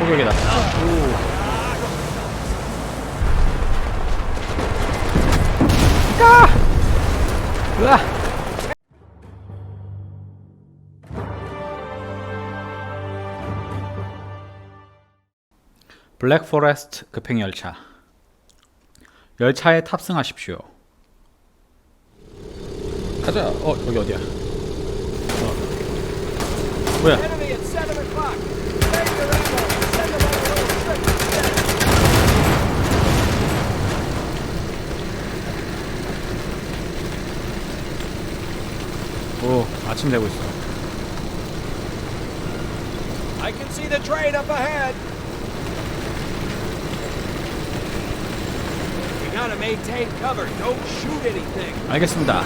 포격이다. 가! 으아! 블랙 포레스트 급행 열차. 열차에 탑승하십시오. 가자. 여기 어디야? 뭐야? 오, 아침 되고 있어. I can see the train up ahead. You gotta maintain cover. Don't shoot anything. 알겠습니다.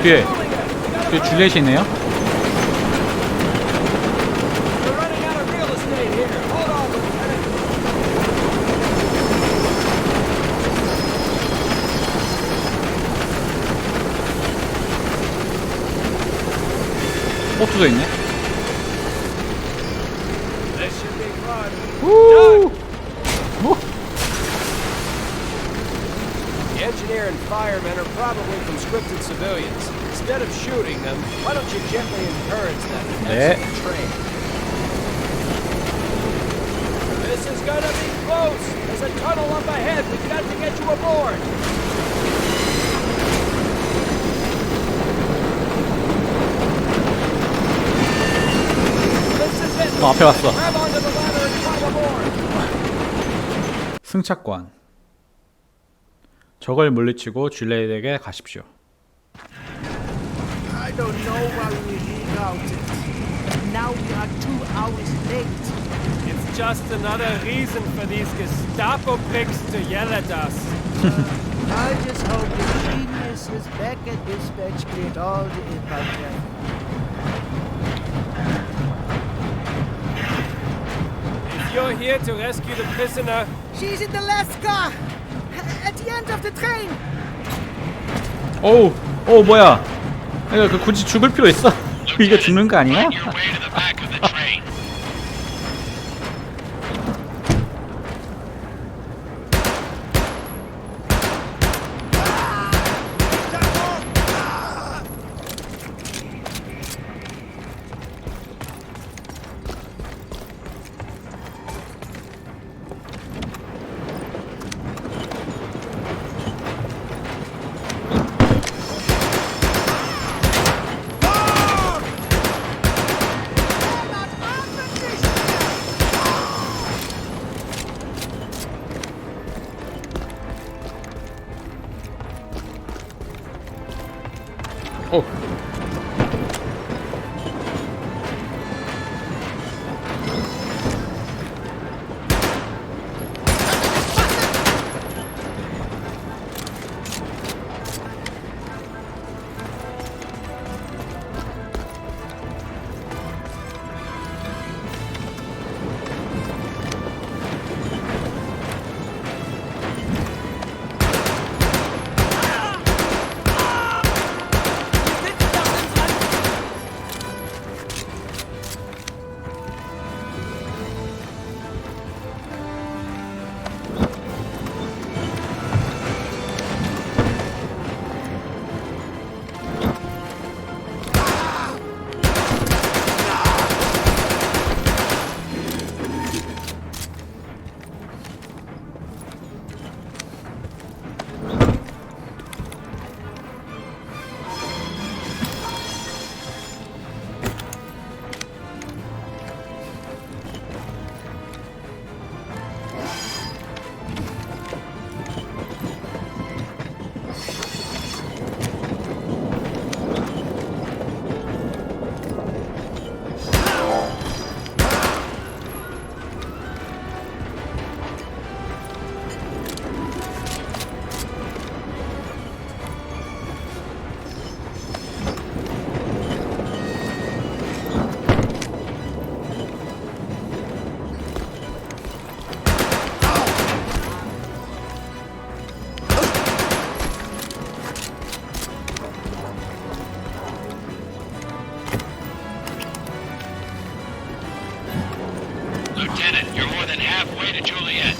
뒤에 줄리엣이 있네요. We're running out of real estate here. Hold on, Lieutenant. 포트도 있네. This should be fun. 우! The engineer and firemen are probably conscripted civilians. Instead of shooting them, why don't you gently encourage them to exit the train? This is gonna be close. There's a tunnel up ahead. We've got to get you aboard. This is it. 앞에 왔어. Grab onto the ladder and climb aboard. 승차권. 적을 물리치고 줄리엣에게 가십시오. I don't know why we rerouted. But now we are 2 hours late. It's just another reason for these Gestapo pricks to yell at us. I just hope the geniuses back at dispatch cleared all the inbound traffic. If you're here to rescue the prisoner, She's in the last car! At the end of the train! 오, 뭐야? 이거 굳이 죽을 필요 있어? 이거 죽는 거 아니야? 오.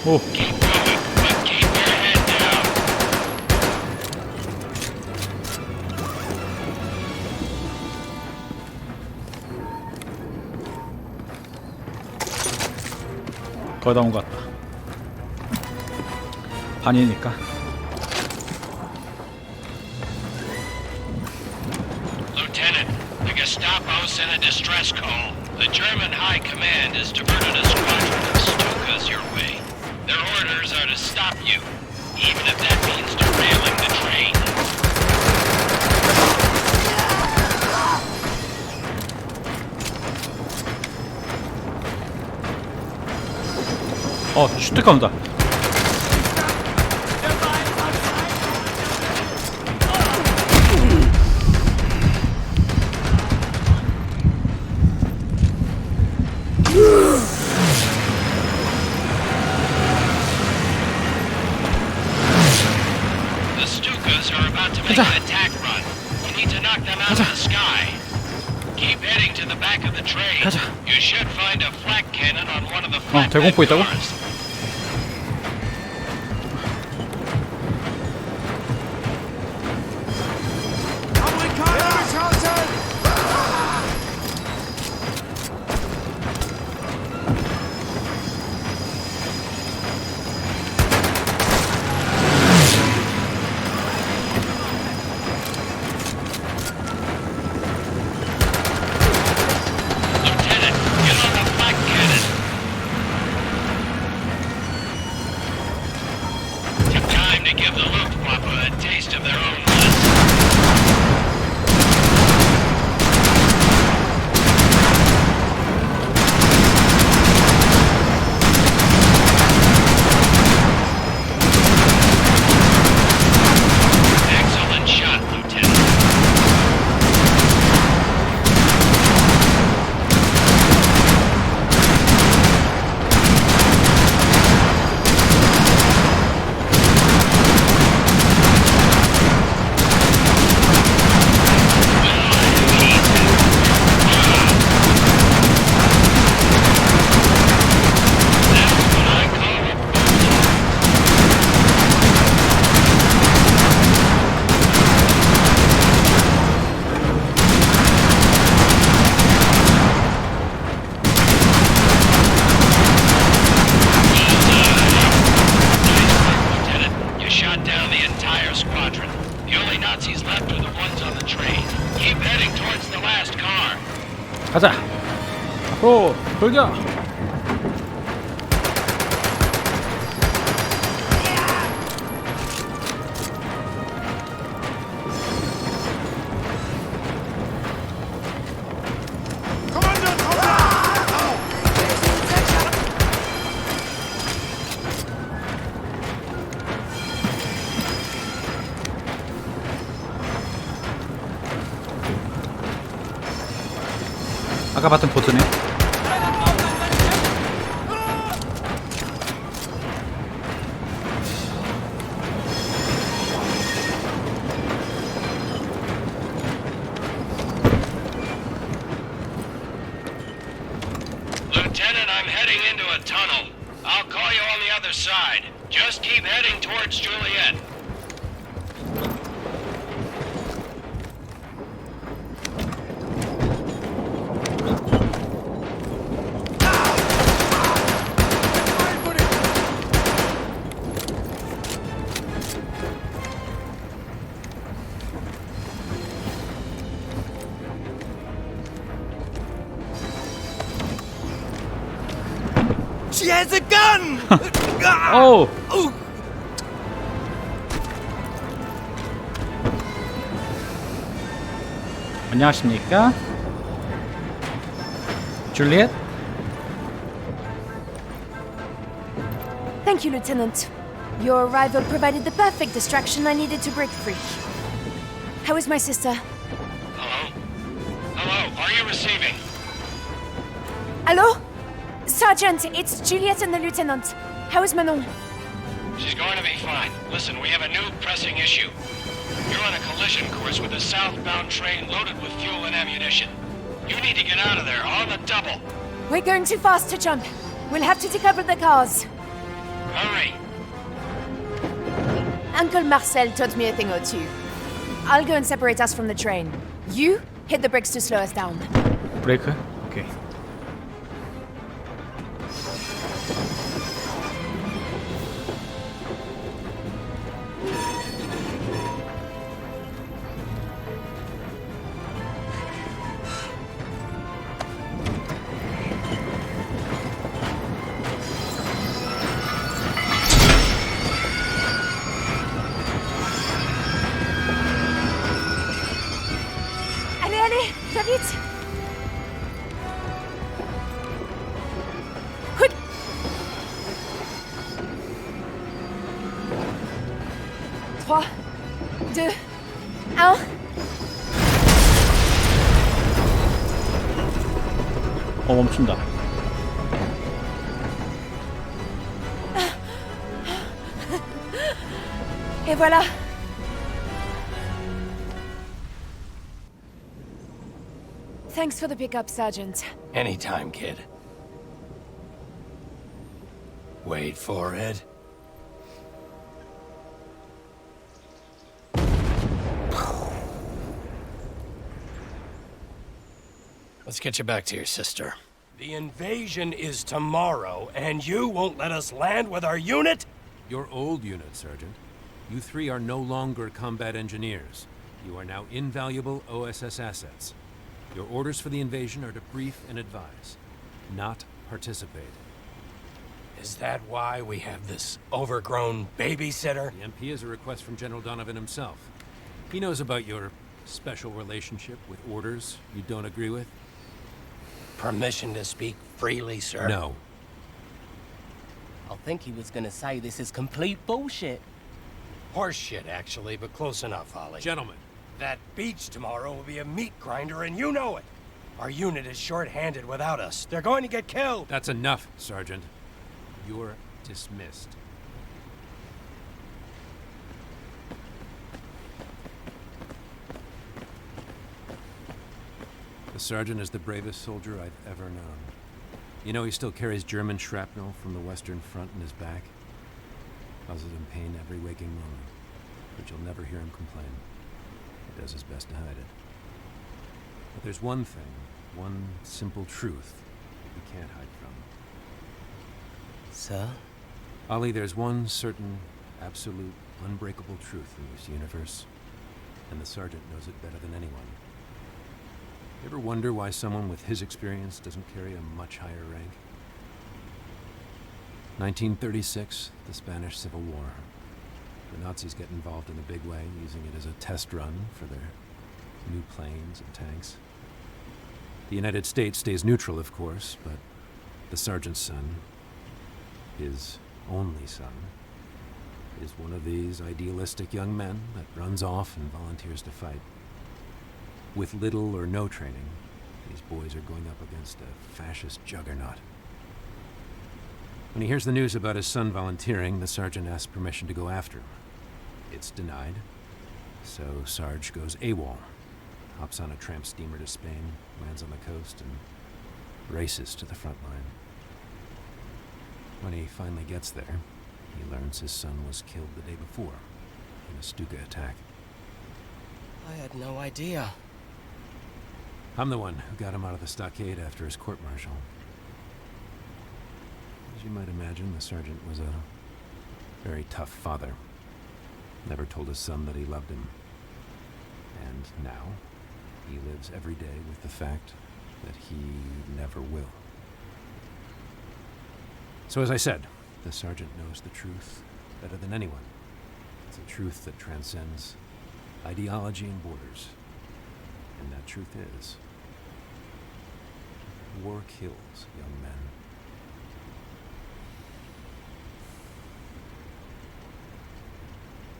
오. 거의 다 온 것 같다. 반이니까. Lieutenant, the Gestapo sent a distress call. The German High Command has diverted a squadron of Stukas your way. Their orders are to stop you, even if that means derailing the train. 슈트가 온다. The Stukas are about to make an attack run. You need to knock them out of the sky. Keep heading to the back of the train. 가자. You should find a flak cannon on one of the flatbed 대공포 있다고? cars. Lieutenant, get on the flak cannon. Time to give the Luftwaffe a taste of their own medicine. Excellent shot, Lieutenant. Lieutenant, you shot down the entire squadron. The only Nazis left are the ones on the train. Keep heading towards the last car. 가자. 앞으로 돌격. 아까 봤던 보트네. Lieutenant, I'm heading into a tunnel. I'll call you on the other side. Just keep heading towards Juliet. She has a gun! 어우. 안녕하십니까? 줄리엣? Thank you, Lieutenant. Your arrival provided the perfect distraction I needed to break free. How is my sister? Hello? Hello, are you receiving? Hello? Sergeant, it's Juliet and the Lieutenant. How is Manon? She's going to be fine. Listen, we have a new pressing issue. You're on a collision course with a southbound train loaded with fuel and ammunition. You need to get out of there on the double. We're going too fast to jump. We'll have to decover the cars. Hurry! Uncle Marcel taught me a thing or two. I'll go and separate us from the train. You hit the brakes to slow us down. 브레이크? 오케이. Allez, allez, viens vite. Houd. 3, 2, 1. 멈춘다. Et voilà. Thanks for the pickup, Sergeant. Anytime, kid. Wait for it. Let's get you back to your sister. The invasion is tomorrow, and you won't let us land with our unit? Your old unit, Sergeant. You three are no longer combat engineers. You are now invaluable OSS assets. Your orders for the invasion are to brief and advise, not participate. Is that why we have this overgrown babysitter? The MP is a request from General Donovan himself. He knows about your special relationship with orders you don't agree with. Permission to speak freely, sir? No. I think he was gonna say this is complete bullshit. Horse shit, actually, but close enough, Ollie. Gentlemen, That beach tomorrow will be a meat grinder, and you know it. Our unit is short-handed without us. They're going to get killed. that's enough, Sergeant. You're dismissed. The sergeant is the bravest soldier I've ever known. You know he still carries German shrapnel from the Western Front in his back? Causes him pain every waking moment, but you'll never hear him complain. He does his best to hide it. But there's one thing, one simple truth he can't hide from. Sir? Ollie, there's one certain, absolute, unbreakable truth in this universe, and the sergeant knows it better than anyone. You ever wonder why someone with his experience doesn't carry a much higher rank? 1936, the Spanish Civil War. The Nazis get involved in a big way, using it as a test run for their new planes and tanks. The United States stays neutral, of course, but the sergeant's son, his only son, is one of these idealistic young men that runs off and volunteers to fight. With little or no training, these boys are going up against a fascist juggernaut. When he hears the news about his son volunteering, the sergeant asks permission to go after him. It's denied, so Sarge goes AWOL, hops on a tramp steamer to Spain, lands on the coast, and races to the front line. When he finally gets there, he learns his son was killed the day before in a Stuka attack. I had no idea. I'm the one who got him out of the stockade after his court-martial. As you might imagine, the sergeant was a very tough father. Never told his son that he loved him. And now, he lives every day with the fact that he never will. So as I said, the sergeant knows the truth better than anyone. It's a truth that transcends ideology and borders. And that truth is, war kills young men.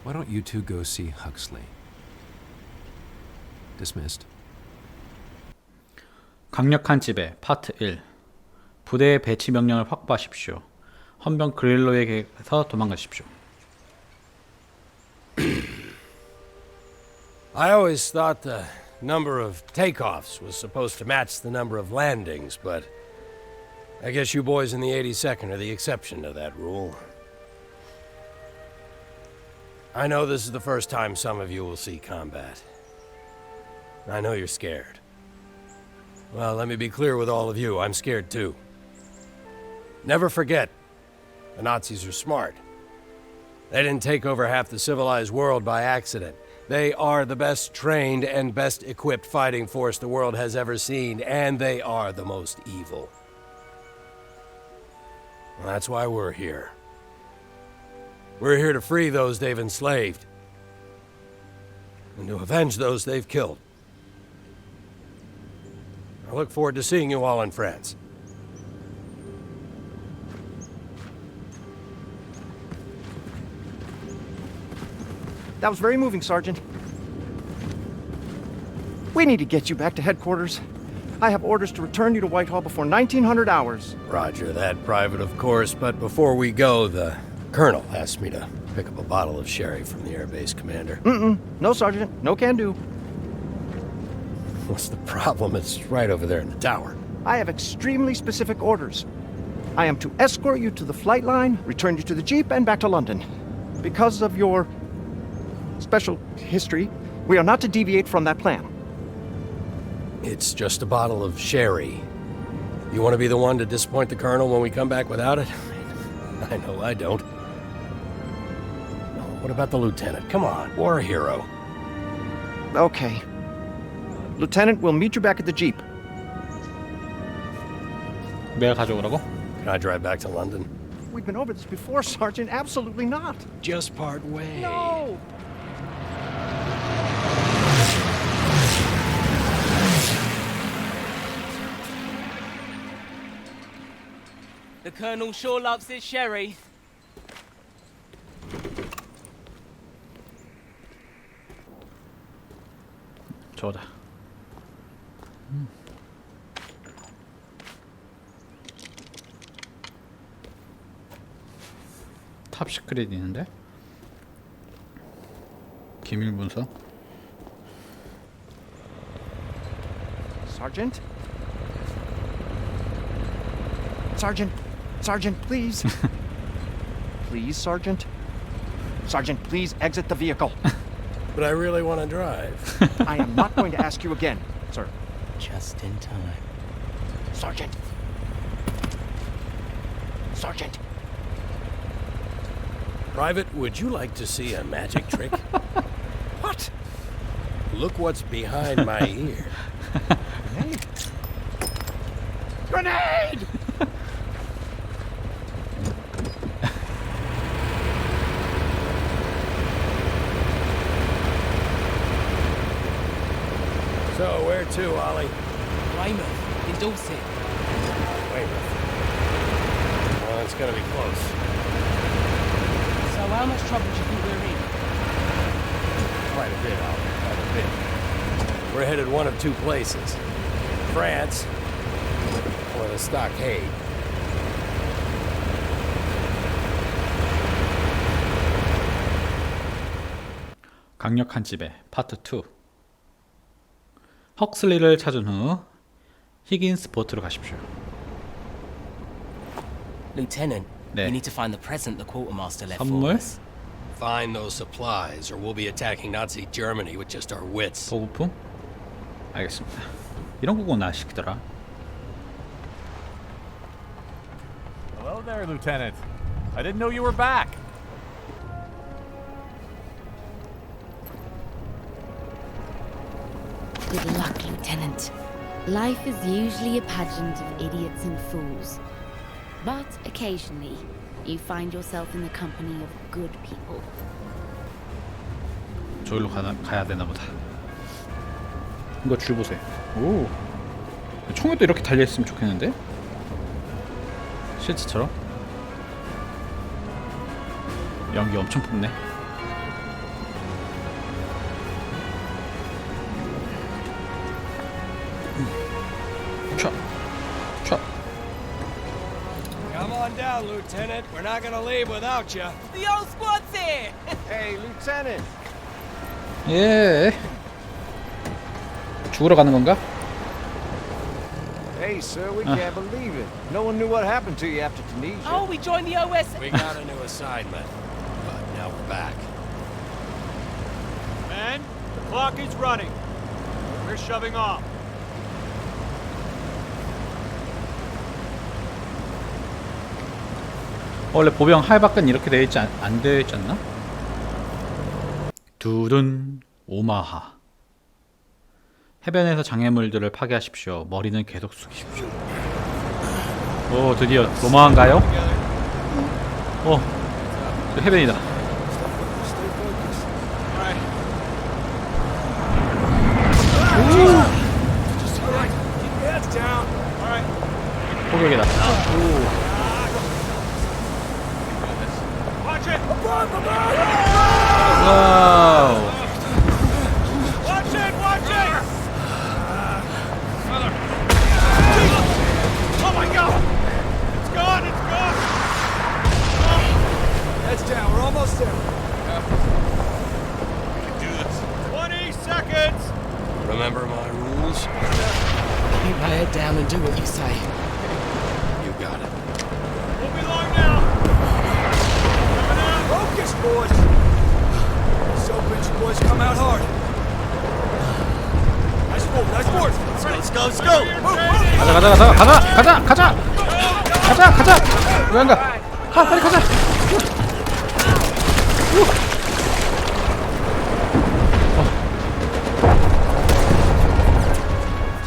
Why don't you two go see Huxley? Dismissed. 강력한 지배 파트 1 부대의 배치 명령을 확보하십시오. 헌병 그릴로에게서 도망가십시오. I always thought the number of takeoffs was supposed to match the number of landings, but I guess you boys in the 82nd are the exception to that rule. I know this is the first time some of you will see combat. I know you're scared. Well, let me be clear with all of you. I'm scared too. Never forget, the Nazis are smart. They didn't take over half the civilized world by accident. They are the best trained and best equipped fighting force the world has ever seen, and they are the most evil. And that's why we're here. We're here to free those they've enslaved, and to avenge those they've killed. I look forward to seeing you all in France. That was very moving, Sergeant. We need to get you back to headquarters. I have orders to return you to Whitehall before 1900 hours. Roger that, Private, of course, but before we go, the Colonel asked me to pick up a bottle of sherry from the airbase commander. No, Sergeant. No can do. What's the problem? It's right over there in the tower. I have extremely specific orders. I am to escort you to the flight line, return you to the Jeep, and back to London. Because of your special history, we are not to deviate from that plan. It's just a bottle of sherry. You want to be the one to disappoint the Colonel when we come back without it? I know I don't. What about the Lieutenant? Come on, war hero. Okay. Lieutenant, we'll meet you back at the Jeep. 내가 가져오라고? Can I drive back to London? We've been over this before, Sergeant. Absolutely not. Just part way. No! The Colonel sure loves his sherry. 저거다. 탑 시크릿 있는데? 기밀 문서? Sergeant? Sergeant! Sergeant, please! Please, Sergeant? Sergeant, please exit the vehicle. But I really want to drive. I am not going to ask you again, sir. Just in time. Sergeant! Sergeant! Private, would you like to see a magic trick? What? Look what's behind my ear. Grenade! Grenade! So, where to, Ollie? Weymouth, in Dorset. Weymouth. Well, it's gonna be close. So how much trouble do you think we're in? Quite a bit, Ollie. Quite a bit. We're headed one of two places. France, or the stockade. 강력한 지배 파트 2. 헉슬리를 찾은 후 히긴스 보트로 가십시오. Lieutenant, 네. we need to find the present the quartermaster left for 선물, us. Find those supplies, or we'll be attacking Nazi Germany with just our wits. 보급품. 알겠습니다. 이런 거고 나 시키더라. Hello there, Lieutenant. I didn't know you were back. Good luck, Lieutenant. Life is usually a pageant of idiots and fools. But occasionally, you find yourself in the company of good people. 저기로 가야 되나 보다. 이거 줄 보세요. 오. 총에도 이렇게 달려있으면 좋겠는데? 실제처럼? 연기 엄청 뽑네. 촥. 촥. Come on down, Lieutenant. We're not gonna leave without you. The old squad's here! Hey, Lieutenant! 예. 죽으러 가는 건가? Hey, sir, we can't believe it. No one knew what happened to you after Tunisia. Oh, we joined the OS. We got a new assignment, but now we're back. Clock is running. We're shoving off. 원래 보병 할박은 이렇게 되어 있지 안 되어 있지 않나? 두둔 오마하. 해변에서 장애물들을 파괴하십시오. 머리는 계속 숙이십시오. 오, 드디어 로마한가요? 저 해변이다. 포격이다. 와우. Heads down, we're almost there. We can do this. 20 seconds! Remember my rules? Keep my head down and do what you say. You got it. Won't be long now. Focus, boys! So bitch, you boys come out hard. Nice move, nice move! Let's go, let's go! 가자. 왜 안 가? 빨리 가자.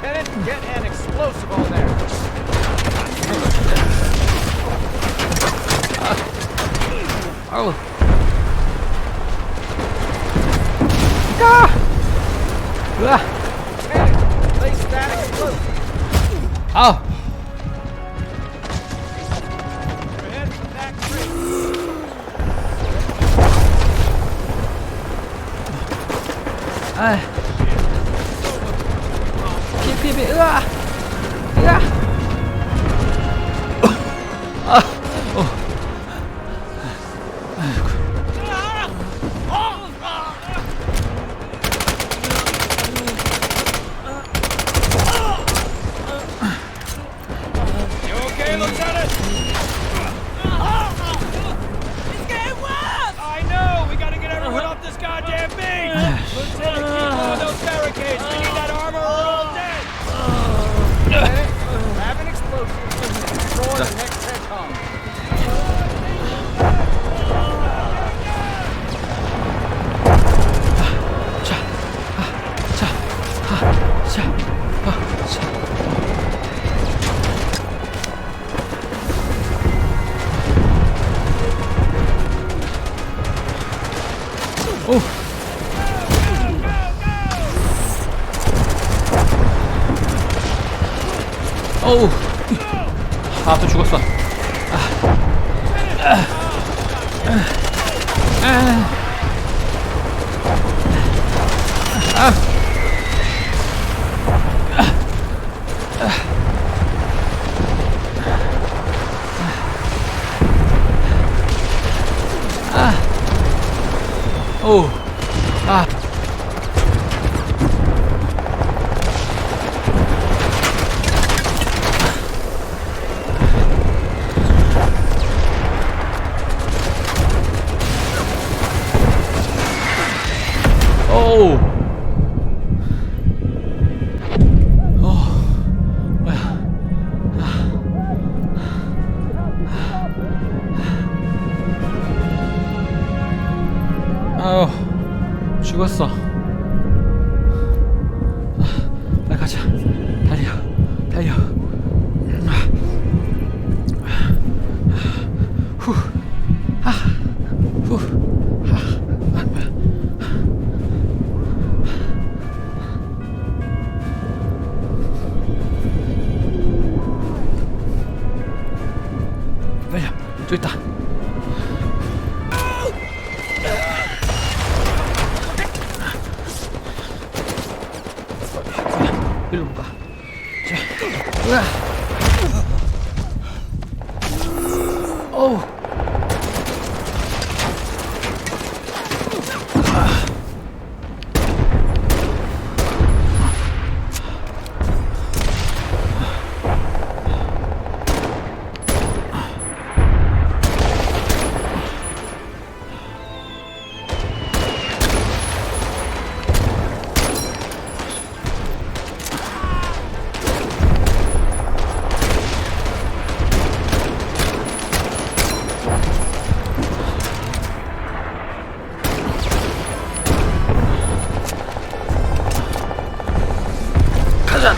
Lieutenant, get an explosive on there. 아우. 으아. Place that explosive. 아우. 아. 피피 으아. You okay, Lieutenant? It's getting worse! I know! We gotta get everyone off this goddamn beach! Lieutenant, keep on those barricades! We need that armor or we're all dead! Have an explosive. Destroy the next TEDCOM. 어우. 또 죽었어. 오. 오우. 아우, 죽었어. 빨리 가자. 달려. 후. 빨리. 저기 있다. 일로 가. 자, 으아. 어우.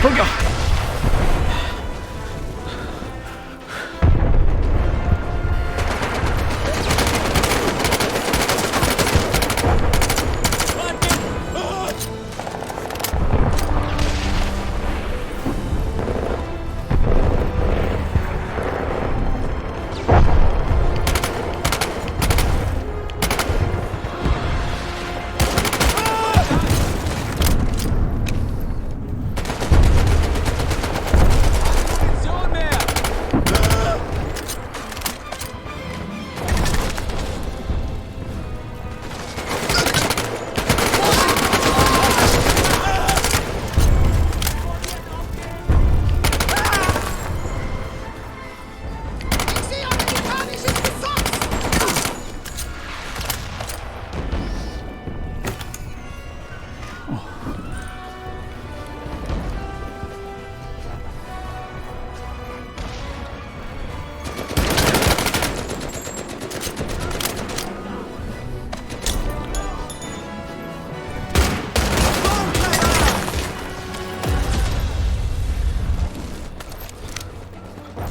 돌격.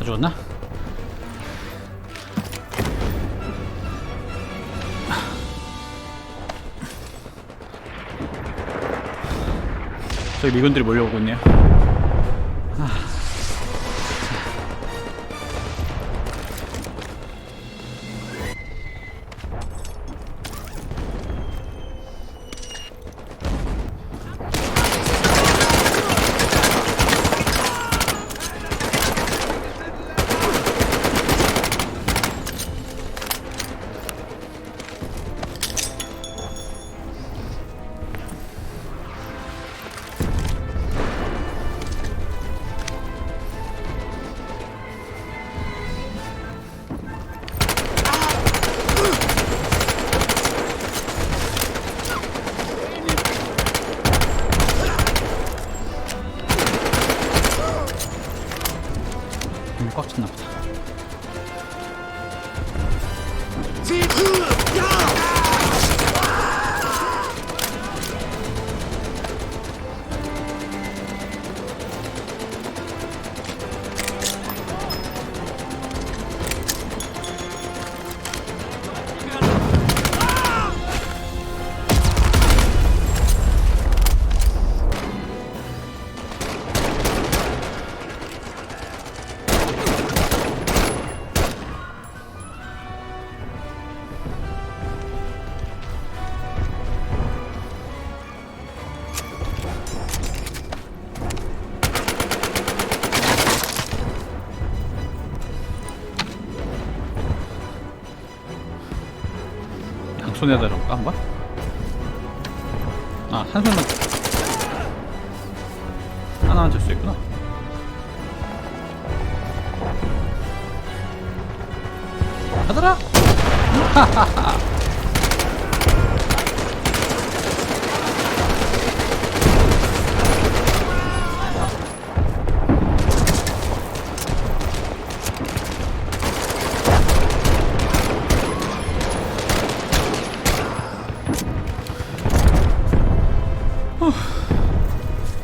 다 죽었나? 저기 미군들이 몰려오고 있네요. 꽉 찼나 보다. 손에다 놓을까 한번? 아, 한 손만 하나만 들 수 있구나. 가더라! 하하하!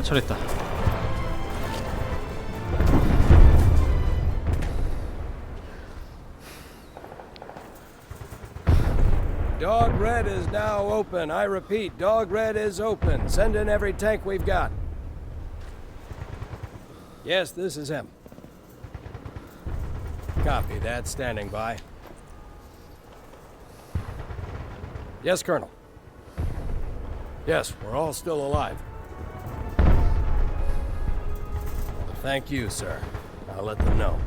잘했다. Dog Red is now open. I repeat, Dog Red is open. Send in every tank we've got. Yes, this is him. Copy that. Standing by. Yes, Colonel. Yes, we're all still alive. Thank you, sir. I'll let them know.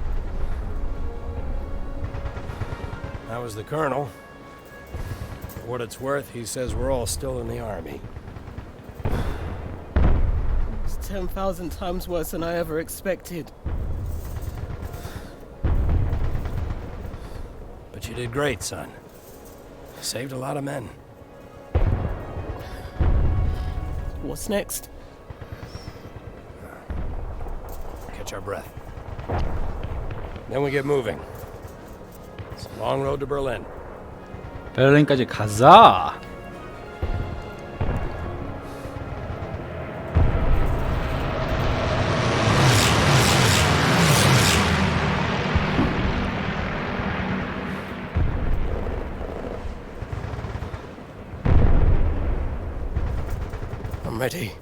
That was the Colonel. For what it's worth, he says we're all still in the Army. It's 10,000 times worse than I ever expected. But you did great, son. Saved a lot of men. What's next? Catch our breath. Then we get moving. It's a long road to Berlin. 베를린까지 가자. Normandy.